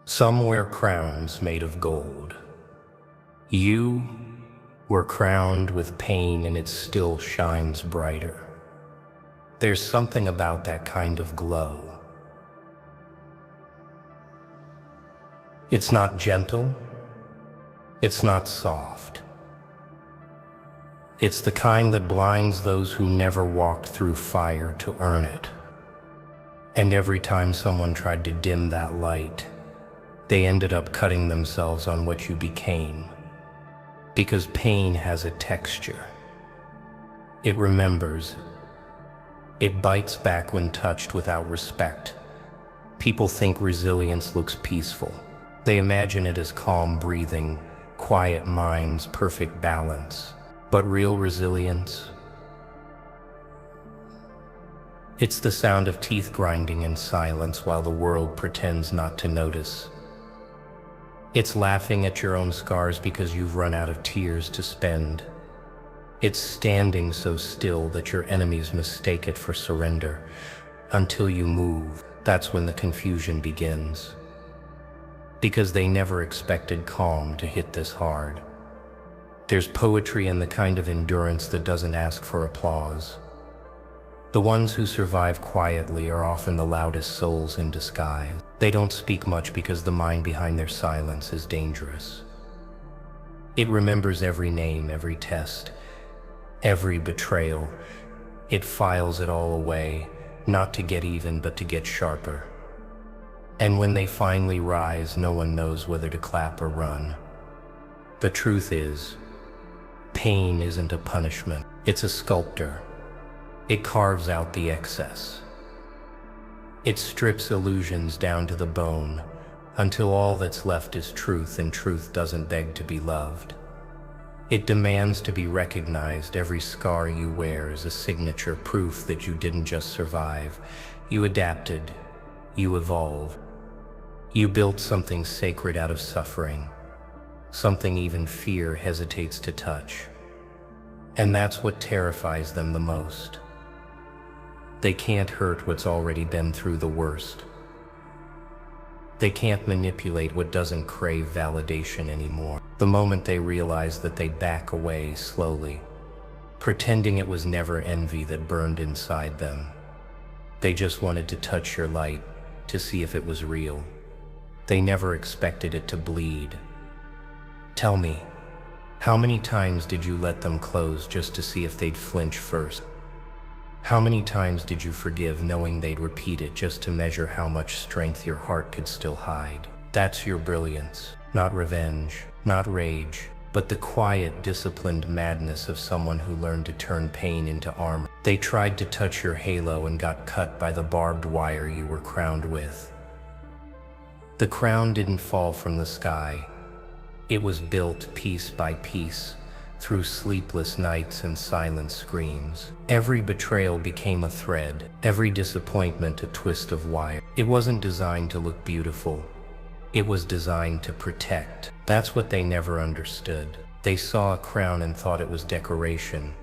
Some wear crowns made of gold. You were crowned with pain and it still shines brighter. There's something about that kind of glow. It's not gentle. It's not soft. It's the kind that blinds those who never walked through fire to earn it. And every time someone tried to dim that light, they ended up cutting themselves on what you became. Because pain has a texture. It remembers. It bites back when touched without respect. People think resilience looks peaceful. They imagine it as calm breathing, quiet minds, perfect balance. But real resilience, it's the sound of teeth grinding in silence while the world pretends not to notice. It's laughing at your own scars because you've run out of tears to spend. It's standing so still that your enemies mistake it for surrender. Until you move, that's when the confusion begins. Because they never expected calm to hit this hard. There's poetry in the kind of endurance that doesn't ask for applause. The ones who survive quietly are often the loudest souls in disguise. They don't speak much because the mind behind their silence is dangerous. It remembers every name, every test, every betrayal. It files it all away, not to get even, but to get sharper. And when they finally rise, no one knows whether to clap or run. The truth is, pain isn't a punishment, it's a sculptor. It carves out the excess. It strips illusions down to the bone until all that's left is truth, and truth doesn't beg to be loved. It demands to be recognized. Every scar you wear is a signature, proof that you didn't just survive. You adapted, you evolved. You built something sacred out of suffering. Something even fear hesitates to touch. And that's what terrifies them the most. They can't hurt what's already been through the worst. They can't manipulate what doesn't crave validation anymore. The moment they realize that, they back away slowly, pretending it was never envy that burned inside them. They just wanted to touch your light, to see if it was real. They never expected it to bleed. Tell me, how many times did you let them close just to see if they'd flinch first? How many times did you forgive knowing they'd repeat it just to measure how much strength your heart could still hide? That's your brilliance, not revenge, not rage, but the quiet, disciplined madness of someone who learned to turn pain into armor. They tried to touch your halo and got cut by the barbed wire you were crowned with. The crown didn't fall from the sky. It was built piece by piece, through sleepless nights and silent screams. Every betrayal became a thread, every disappointment a twist of wire. It wasn't designed to look beautiful. It was designed to protect. That's what they never understood. They saw a crown and thought it was decoration.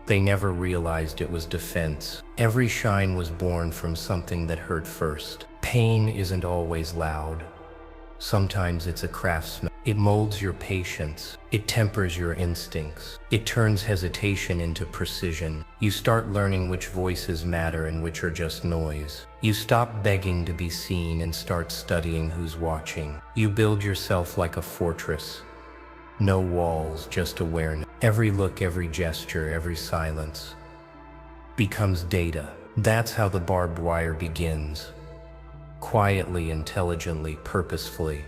They never realized it was defense. Every shine was born from something that hurt first. Pain isn't always loud. Sometimes it's a craftsman. It molds your patience. It tempers your instincts. It turns hesitation into precision. You start learning which voices matter and which are just noise. You stop begging to be seen and start studying who's watching. You build yourself like a fortress. No walls, just awareness. Every look, every gesture, every silence becomes data. That's how the barbed wire begins. Quietly, intelligently, purposefully.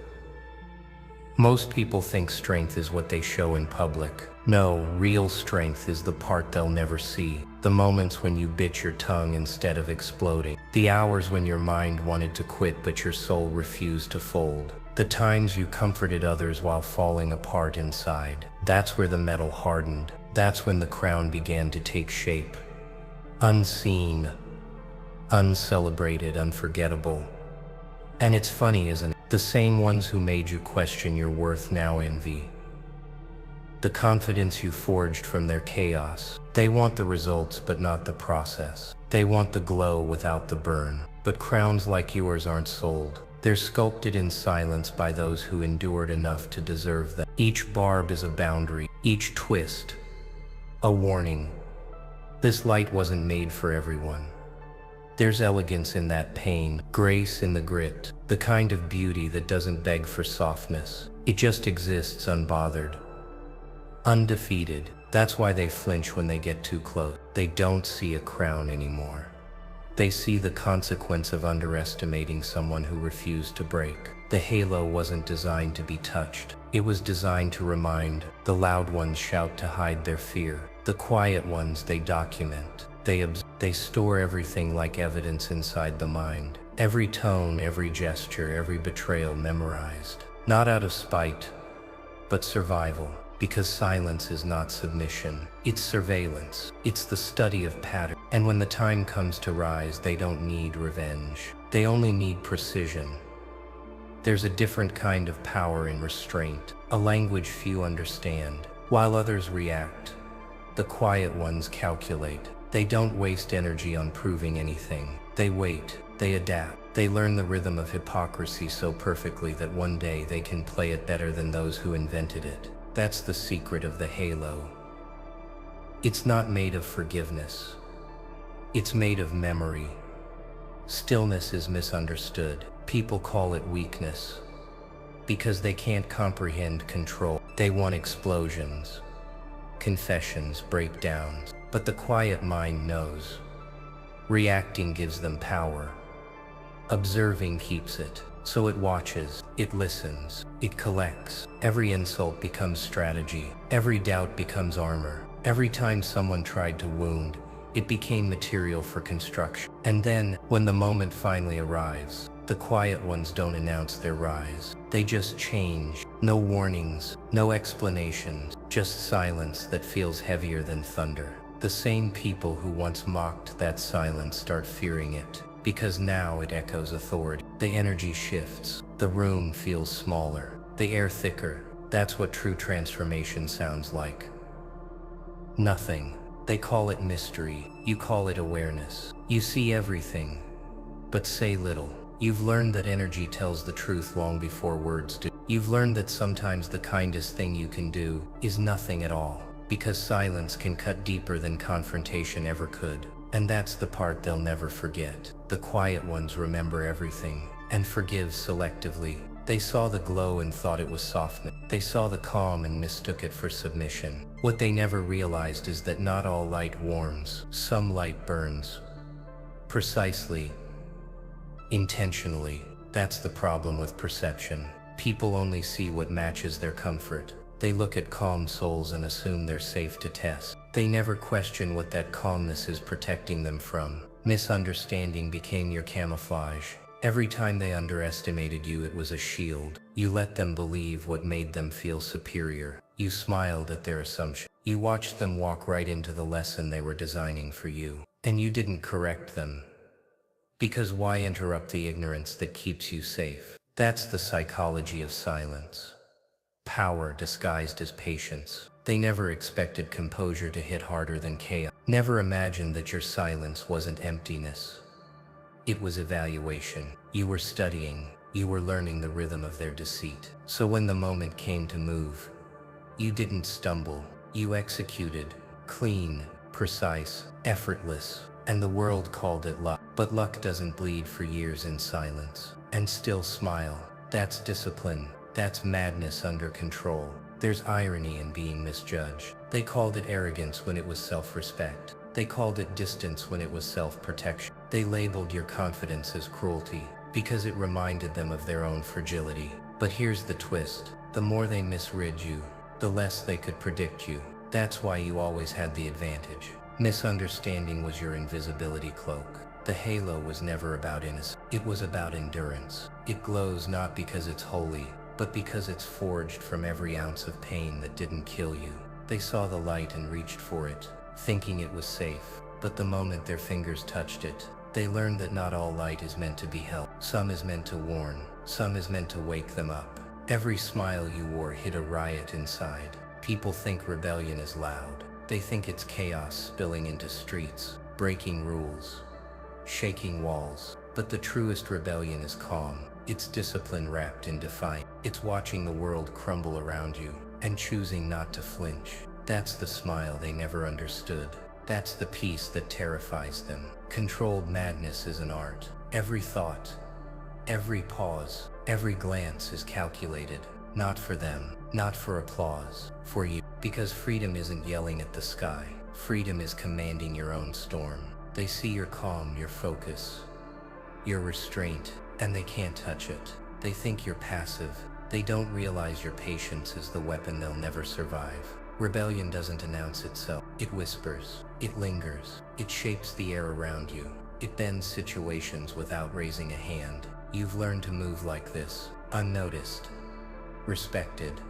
Most people think strength is what they show in public. No, real strength is the part they'll never see. The moments when you bit your tongue instead of exploding. The hours when your mind wanted to quit but your soul refused to fold. The times you comforted others while falling apart inside. That's where the metal hardened. That's when the crown began to take shape. Unseen, uncelebrated, unforgettable. And it's funny, isn't it? The same ones who made you question your worth now envy. The confidence you forged from their chaos. They want the results but not the process. They want the glow without the burn. But crowns like yours aren't sold. They're sculpted in silence by those who endured enough to deserve them. Each barb is a boundary, each twist, a warning. This light wasn't made for everyone. There's elegance in that pain, grace in the grit, the kind of beauty that doesn't beg for softness. It just exists unbothered, undefeated. That's why they flinch when they get too close. They don't see a crown anymore. They see the consequence of underestimating someone who refused to break. The halo wasn't designed to be touched. It was designed to remind. The loud ones shout to hide their fear. The quiet ones, they document. They store everything like evidence inside the mind. Every tone, every gesture, every betrayal memorized. Not out of spite, but survival. Because silence is not submission. It's surveillance. It's the study of pattern. And when the time comes to rise, they don't need revenge. They only need precision. There's a different kind of power in restraint, a language few understand. While others react, the quiet ones calculate. They don't waste energy on proving anything. They wait, they adapt. They learn the rhythm of hypocrisy so perfectly that one day they can play it better than those who invented it. That's the secret of the halo. It's not made of forgiveness. It's made of memory. Stillness is misunderstood. People call it weakness because they can't comprehend control. They want explosions, confessions, breakdowns. But the quiet mind knows. Reacting gives them power. Observing keeps it. So it watches, it listens, it collects. Every insult becomes strategy. Every doubt becomes armor. Every time someone tried to wound, it became material for construction. And then, when the moment finally arrives, the quiet ones don't announce their rise. They just change. No warnings, no explanations, just silence that feels heavier than thunder. The same people who once mocked that silence start fearing it, because now it echoes authority. The energy shifts. The room feels smaller. The air thicker. That's what true transformation sounds like. Nothing. They call it mystery. You call it awareness. You see everything, but say little. You've learned that energy tells the truth long before words do. You've learned that sometimes the kindest thing you can do is nothing at all, because silence can cut deeper than confrontation ever could. And that's the part they'll never forget. The quiet ones remember everything and forgive selectively. They saw the glow and thought it was softness. They saw the calm and mistook it for submission. What they never realized is that not all light warms. Some light burns. Precisely. Intentionally. That's the problem with perception. People only see what matches their comfort. They look at calm souls and assume they're safe to test. They never question what that calmness is protecting them from. Misunderstanding became your camouflage. Every time they underestimated you, it was a shield. You let them believe what made them feel superior. You smiled at their assumption. You watched them walk right into the lesson they were designing for you. And you didn't correct them. Because why interrupt the ignorance that keeps you safe? That's the psychology of silence. Power disguised as patience. They never expected composure to hit harder than chaos. Never imagined that your silence wasn't emptiness. It was evaluation. You were studying. You were learning the rhythm of their deceit. So when the moment came to move, you didn't stumble. You executed. Clean, precise, effortless. And the world called it luck. But luck doesn't bleed for years in silence. And still smile. That's discipline. That's madness under control. There's irony in being misjudged. They called it arrogance when it was self-respect. They called it distance when it was self-protection. They labeled your confidence as cruelty because it reminded them of their own fragility. But here's the twist. The more they misread you, the less they could predict you. That's why you always had the advantage. Misunderstanding was your invisibility cloak. The halo was never about innocence. It was about endurance. It glows not because it's holy, but because it's forged from every ounce of pain that didn't kill you. They saw the light and reached for it, thinking it was safe. But the moment their fingers touched it, they learned that not all light is meant to be held. Some is meant to warn, some is meant to wake them up. Every smile you wore hid a riot inside. People think rebellion is loud. They think it's chaos spilling into streets, breaking rules, shaking walls. But the truest rebellion is calm. It's discipline wrapped in defiance. It's watching the world crumble around you and choosing not to flinch. That's the smile they never understood. That's the peace that terrifies them. Controlled madness is an art. Every thought, every pause, every glance is calculated. Not for them, not for applause, for you. Because freedom isn't yelling at the sky. Freedom is commanding your own storm. They see your calm, your focus, your restraint, and they can't touch it. They think you're passive. They don't realize your patience is the weapon they'll never survive. Rebellion doesn't announce itself. It whispers. It lingers. It shapes the air around you. It bends situations without raising a hand. You've learned to move like this, unnoticed, respected,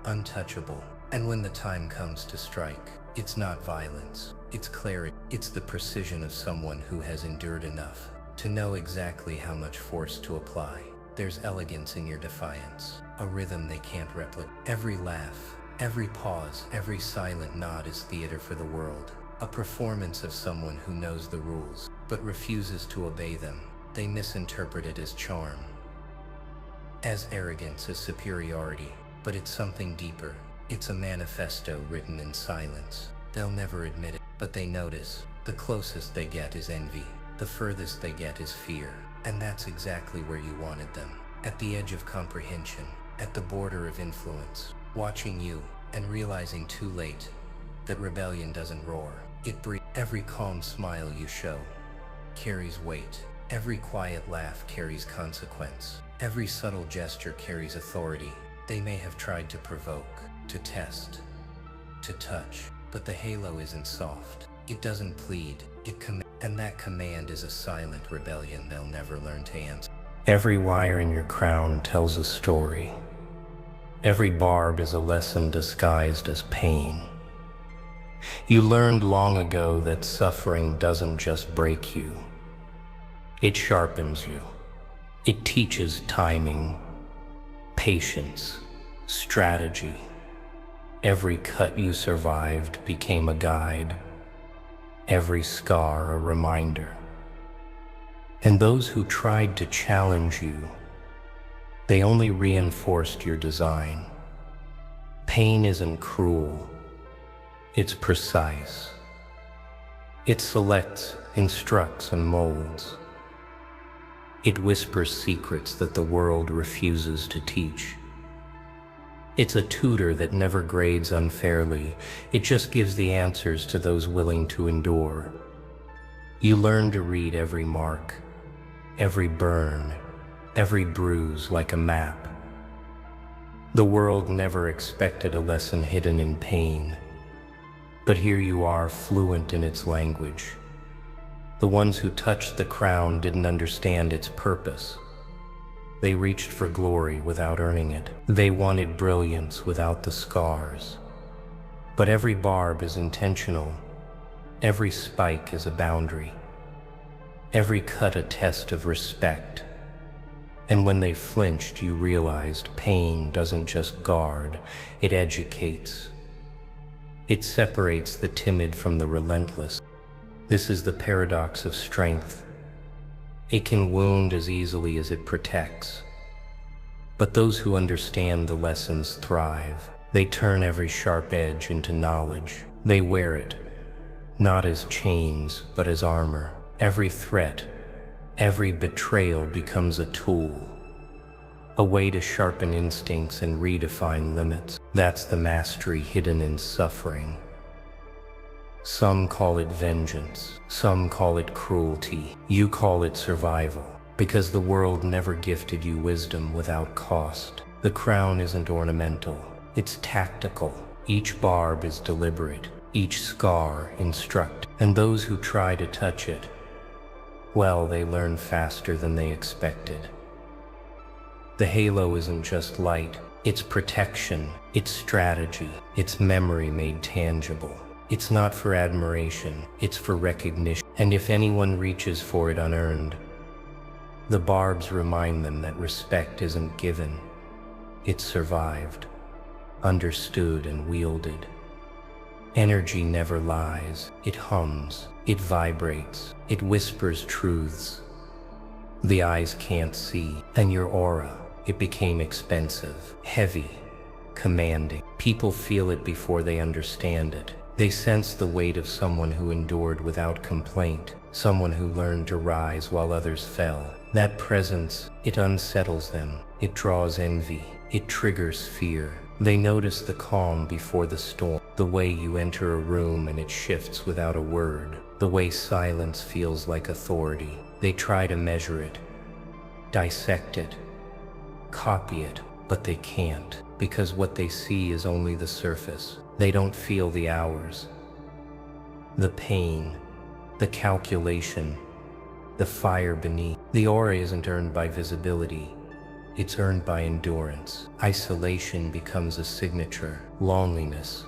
untouchable. And when the time comes to strike, it's not violence. It's clarity. It's the precision of someone who has endured enough to know exactly how much force to apply. There's elegance in your defiance, a rhythm they can't replicate. Every laugh, every pause, every silent nod is theater for the world. A performance of someone who knows the rules, but refuses to obey them. They misinterpret it as charm, as arrogance, as superiority. But it's something deeper. It's a manifesto written in silence. They'll never admit it, but they notice. The closest they get is envy. The furthest they get is fear. And that's exactly where you wanted them. At the edge of comprehension, at the border of influence, watching you and realizing too late that rebellion doesn't roar. It breathes. Every calm smile you show carries weight. Every quiet laugh carries consequence. Every subtle gesture carries authority. They may have tried to provoke, to test, to touch, but the halo isn't soft. It doesn't plead, it commands. And that command is a silent rebellion they'll never learn to answer. Every wire in your crown tells a story. Every barb is a lesson disguised as pain. You learned long ago that suffering doesn't just break you. It sharpens you. It teaches timing, patience, strategy. Every cut you survived became a guide. Every scar a reminder. And those who tried to challenge you, they only reinforced your design. Pain isn't cruel. It's precise. It selects, instructs, and molds. It whispers secrets that the world refuses to teach. It's a tutor that never grades unfairly. It just gives the answers to those willing to endure. You learn to read every mark, every burn, every bruise like a map. The world never expected a lesson hidden in pain. But here you are, fluent in its language. The ones who touched the crown didn't understand its purpose. They reached for glory without earning it. They wanted brilliance without the scars. But every barb is intentional. Every spike is a boundary. Every cut a test of respect. And when they flinched, you realized pain doesn't just guard, it educates. It separates the timid from the relentless. This is the paradox of strength. It can wound as easily as it protects. But those who understand the lessons thrive. They turn every sharp edge into knowledge. They wear it, not as chains, but as armor. Every threat, every betrayal becomes a tool. A way to sharpen instincts and redefine limits. That's the mastery hidden in suffering. Some call it vengeance, some call it cruelty. You call it survival, because the world never gifted you wisdom without cost. The crown isn't ornamental, it's tactical. Each barb is deliberate, each scar instruct. And those who try to touch it, well, they learn faster than they expected. The halo isn't just light, it's protection, it's strategy, it's memory made tangible. It's not for admiration, it's for recognition. And if anyone reaches for it unearned, the barbs remind them that respect isn't given, it's survived, understood and wielded. Energy never lies, it hums, it vibrates, it whispers truths. The eyes can't see, and your aura, it became expensive, heavy, commanding. People feel it before they understand it. They sense the weight of someone who endured without complaint, someone who learned to rise while others fell. That presence, it unsettles them. It draws envy. It triggers fear. They notice the calm before the storm, the way you enter a room and it shifts without a word, the way silence feels like authority. They try to measure it, dissect it, copy it, but they can't, because what they see is only the surface. They don't feel the hours, the pain, the calculation, the fire beneath. The aura isn't earned by visibility. It's earned by endurance. Isolation becomes a signature, loneliness,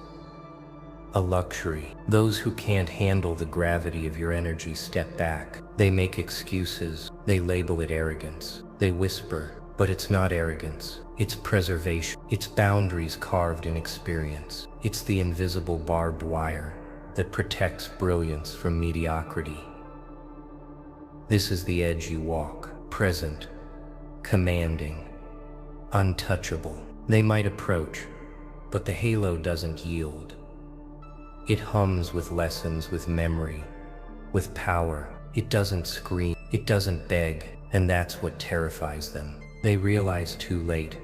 a luxury. Those who can't handle the gravity of your energy step back. They make excuses. They label it arrogance. They whisper, but it's not arrogance. It's preservation. It's boundaries carved in experience. It's the invisible barbed wire that protects brilliance from mediocrity. This is the edge you walk, present, commanding, untouchable. They might approach, but the halo doesn't yield. It hums with lessons, with memory, with power. It doesn't scream, it doesn't beg, and that's what terrifies them. They realize too late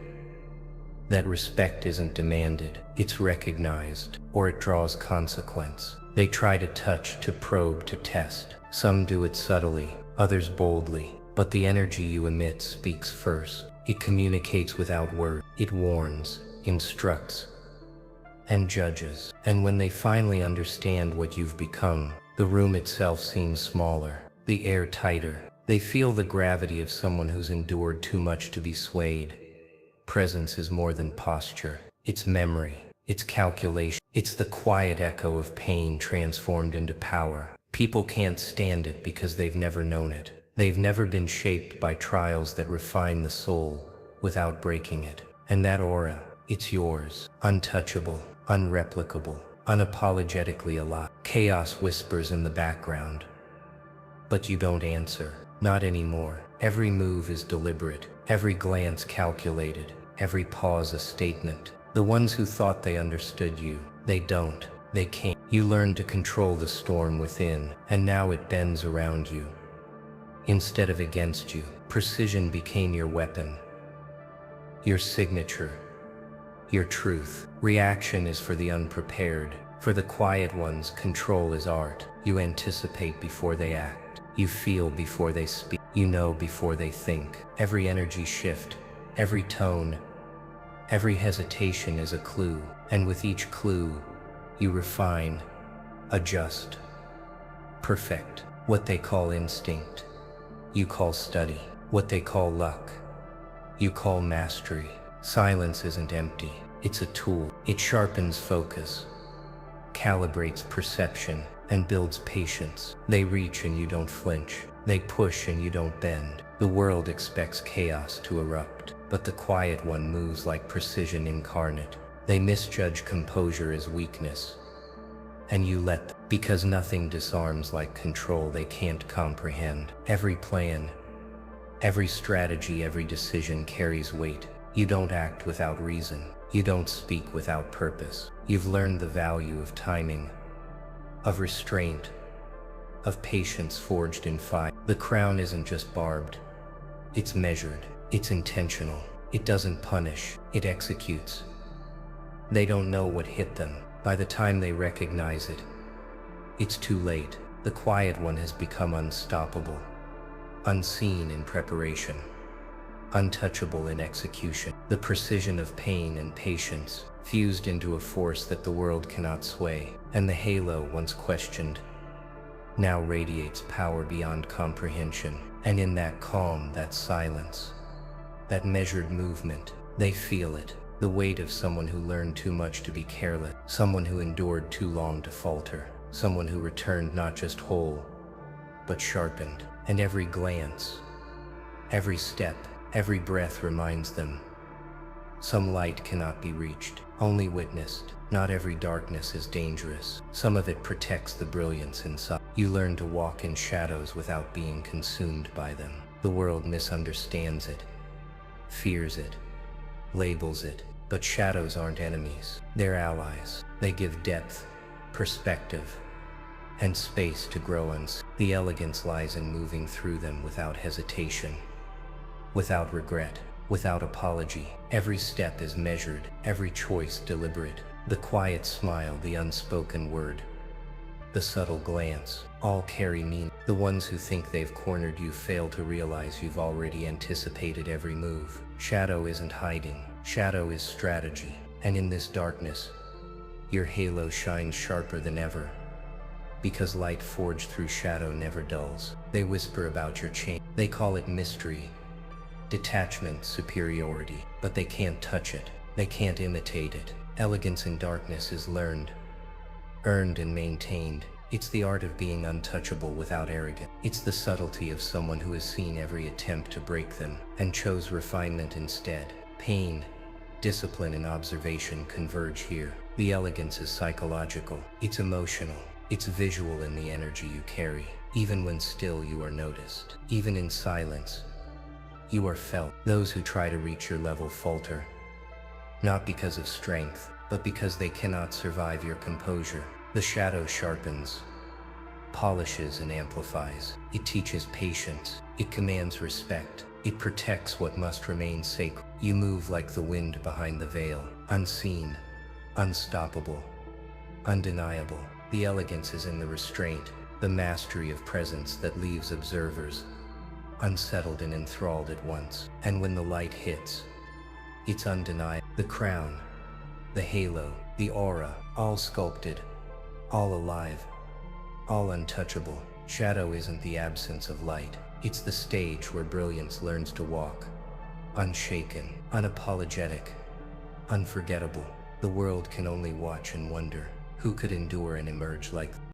that respect isn't demanded, it's recognized, or it draws consequence. They try to touch, to probe, to test. Some do it subtly, others boldly, but the energy you emit speaks first. It communicates without words. It warns, instructs, and judges. And when they finally understand what you've become, the room itself seems smaller, the air tighter. They feel the gravity of someone who's endured too much to be swayed. Presence is more than posture. It's memory. It's calculation. It's the quiet echo of pain transformed into power. People can't stand it because they've never known it. They've never been shaped by trials that refine the soul without breaking it. And that aura, it's yours. Untouchable, unreplicable, unapologetically alive. Chaos whispers in the background, but you don't answer. Not anymore. Every move is deliberate. Every glance calculated. Every pause a statement. The ones who thought they understood you, they don't. They can't. You learned to control the storm within, and now it bends around you instead of against you. Precision became your weapon, your signature, your truth. Reaction is for the unprepared. For the quiet ones, control is art. You anticipate before they act. You feel before they speak. You know before they think. Every energy shift, every tone, every hesitation is a clue. And with each clue, you refine, adjust, perfect. What they call instinct, you call study. What they call luck, you call mastery. Silence isn't empty. It's a tool. It sharpens focus, calibrates perception, and builds patience. They reach and you don't flinch. They push and you don't bend. The world expects chaos to erupt, but the quiet one moves like precision incarnate. They misjudge composure as weakness, and you let them, because nothing disarms like control they can't comprehend. Every plan, every strategy, every decision carries weight. You don't act without reason. You don't speak without purpose. You've learned the value of timing, of restraint, of patience forged in fire. The crown isn't just barbed. It's measured. It's intentional. It doesn't punish. It executes. They don't know what hit them. By the time they recognize it, it's too late. The quiet one has become unstoppable, unseen in preparation, untouchable in execution. The precision of pain and patience fused into a force that the world cannot sway. And the halo, once questioned, now radiates power beyond comprehension. And in that calm, that silence, that measured movement, they feel it. The weight of someone who learned too much to be careless, someone who endured too long to falter, someone who returned not just whole, but sharpened. And every glance, every step, every breath reminds them, some light cannot be reached, only witnessed. Not every darkness is dangerous. Some of it protects the brilliance inside. You learn to walk in shadows without being consumed by them. The world misunderstands it, fears it, labels it, but shadows aren't enemies. They're allies. They give depth, perspective, and space to grow in. The elegance lies in moving through them without hesitation, without regret, without apology. Every step is measured, every choice deliberate. The quiet smile, the unspoken word, the subtle glance, all carry meaning. The ones who think they've cornered you fail to realize you've already anticipated every move. Shadow isn't hiding, shadow is strategy. And in this darkness, your halo shines sharper than ever, because light forged through shadow never dulls. They whisper about your change. They call it mystery, detachment, superiority, but they can't touch it. They can't imitate it. Elegance in darkness is learned, earned, and maintained. It's the art of being untouchable without arrogance. It's the subtlety of someone who has seen every attempt to break them and chose refinement instead. Pain, discipline, and observation converge here. The elegance is psychological. It's emotional. It's visual in the energy you carry. Even when still, you are noticed. Even in silence, you are felt. Those who try to reach your level falter, not because of strength, but because they cannot survive your composure. The shadow sharpens, polishes, and amplifies. It teaches patience. It commands respect. It protects what must remain sacred. You move like the wind behind the veil, unseen, unstoppable, undeniable. The elegance is in the restraint, the mastery of presence that leaves observers unsettled and enthralled at once. And when the light hits, it's undeniable. The crown, the halo, the aura, all sculpted, all alive, all untouchable. Shadow isn't the absence of light. It's the stage where brilliance learns to walk, unshaken, unapologetic, unforgettable. The world can only watch and wonder. Who could endure and emerge like